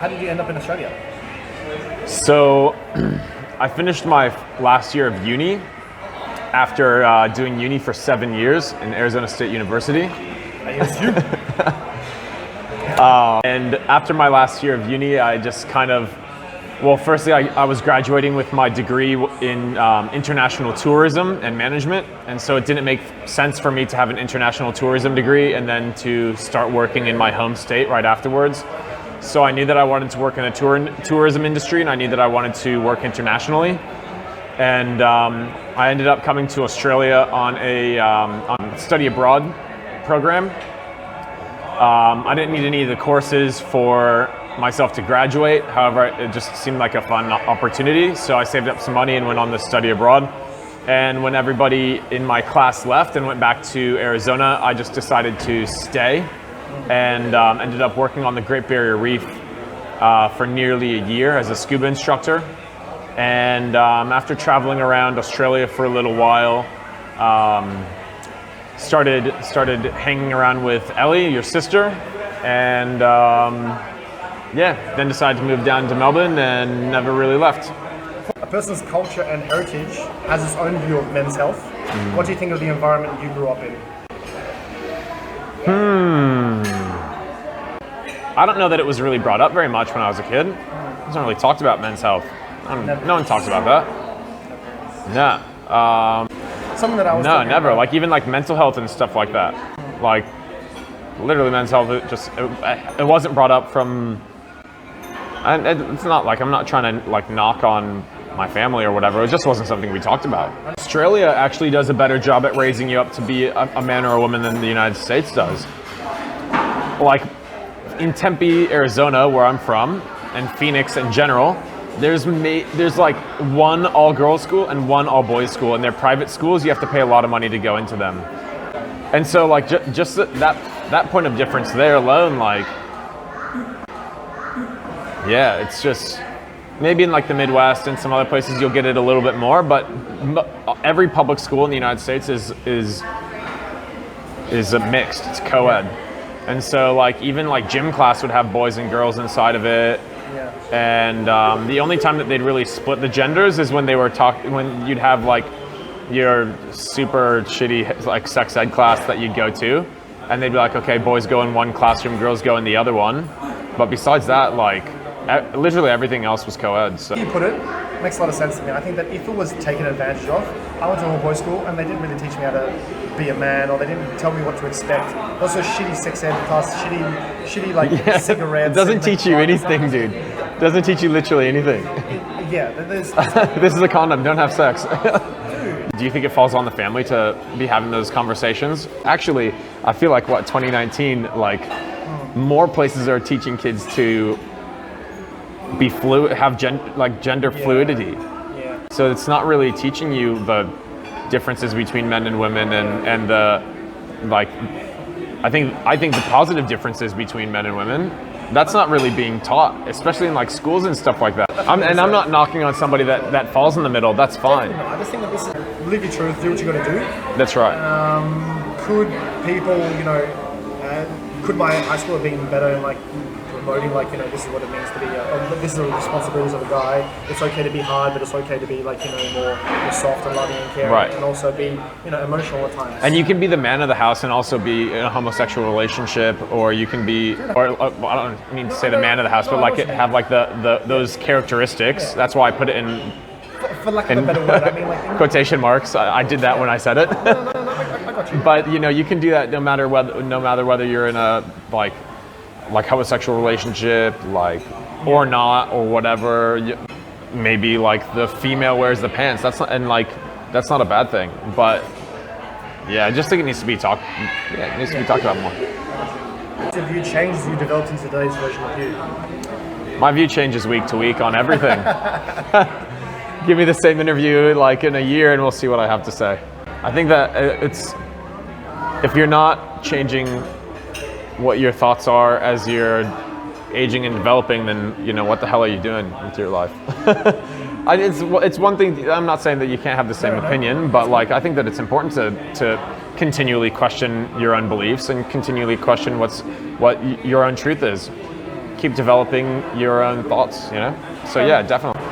How did you end up in Australia? So I finished my last year of uni after doing uni for 7 years in Arizona State University. And after my last year of uni, I just kind of, well, firstly, I was graduating with my degree in international tourism and management. And so it didn't make sense for me to have an international tourism degree and then to start working in my home state right afterwards. So I knew that I wanted to work in the tourism industry, and I knew that I wanted to work internationally. And I ended up coming to Australia on a study abroad program. I didn't need any of the courses for myself to graduate. However, it just seemed like a fun opportunity. So I saved up some money and went on this study abroad. And when everybody in my class left and went back to Arizona, I just decided to stay and ended up working on the Great Barrier Reef for nearly a year as a scuba instructor. And after traveling around Australia for a little while, started hanging around with Ellie, your sister, and then decided to move down to Melbourne and never really left. A person's culture and heritage has its own view of men's health. What do you think of the environment you grew up in? I don't know that it was really brought up very much when I was a kid. It wasn't really talked about men's health. No one talks about that. No. Something that I was No, never. About. Like even like mental health and stuff like that. Like literally men's health, it wasn't brought up from, and it's not like I'm not trying to like knock on my family or whatever. It just wasn't something we talked about. Australia actually does a better job at raising you up to be a man or a woman than the United States does. Like in Tempe, Arizona, where I'm from, and Phoenix in general, there's like one all-girls school and one all-boys school, and they're private schools. You have to pay a lot of money to go into them. And so like just that point of difference there alone, like, yeah, it's just, maybe in like the Midwest and some other places you'll get it a little bit more, but every public school in the United States is a mixed, it's co-ed. And so like even like gym class would have boys and girls inside of it. Yeah. And the only time that they'd really split the genders is when they were when you'd have like your super shitty like sex ed class that you'd go to, and they'd be like, okay, boys go in one classroom, girls go in the other one. But besides that, like literally everything else was co-ed. So. You put it, makes a lot of sense to me. I think that if it was taken advantage of, I went to a boys' school and they didn't really teach me how to be a man, or they didn't tell me what to expect. Also, shitty sex ed class, shitty like cigarettes. It doesn't teach you anything, dude. It doesn't teach you literally anything. Yeah, there's this is a condom, don't have sex. Do you think it falls on the family to be having those conversations? Actually, I feel like 2019, like more places are teaching kids to be fluid, have gender fluidity. Yeah. So it's not really teaching you the differences between men and women and the like. I think the positive differences between men and women, that's not really being taught, especially in like schools and stuff like that. I'm not knocking on somebody that falls in the middle. That's fine. I just think that this is live your truth, do what you got to do. That's right. Could people, could my high school have been better in like promoting like, this is what it means to be this is the responsibilities of a guy. It's okay to be hard, but it's okay to be like, more soft and loving and caring, right. And also be, emotional at times. And you can be the man of the house and also be in a homosexual relationship, or you can be, or I don't mean to say the man of the house, but like have like those characteristics. That's why I put it in. For lack of a better word, I mean like quotation marks. I did that when I said it. No, I got you. But you can do that no matter whether you're in a like homosexual relationship, or not, or whatever. Maybe like the female wears the pants. That's not a bad thing. But yeah, I just think it needs to be talked. Yeah, it needs to be talked about more. Have view changed as you developed into today's version of you? My view changes week to week on everything. Give me the same interview like in a year and we'll see what I have to say. I think that if you're not changing what your thoughts are as you're aging and developing, then what the hell are you doing with your life? It's one thing. I'm not saying that you can't have the same opinion, but like I think that it's important to continually question your own beliefs and continually question what your own truth is. keep developing your own thoughts, you know? So yeah, definitely.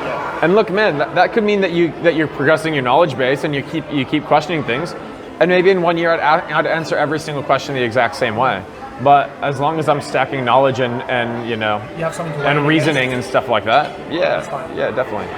And look, man, that could mean that you're progressing your knowledge base and you keep questioning things. And maybe in 1 year I'd answer every single question the exact same way. But as long as I'm stacking knowledge and you know, You have something to and learn reasoning and stuff like that, yeah, fine. yeah, definitely.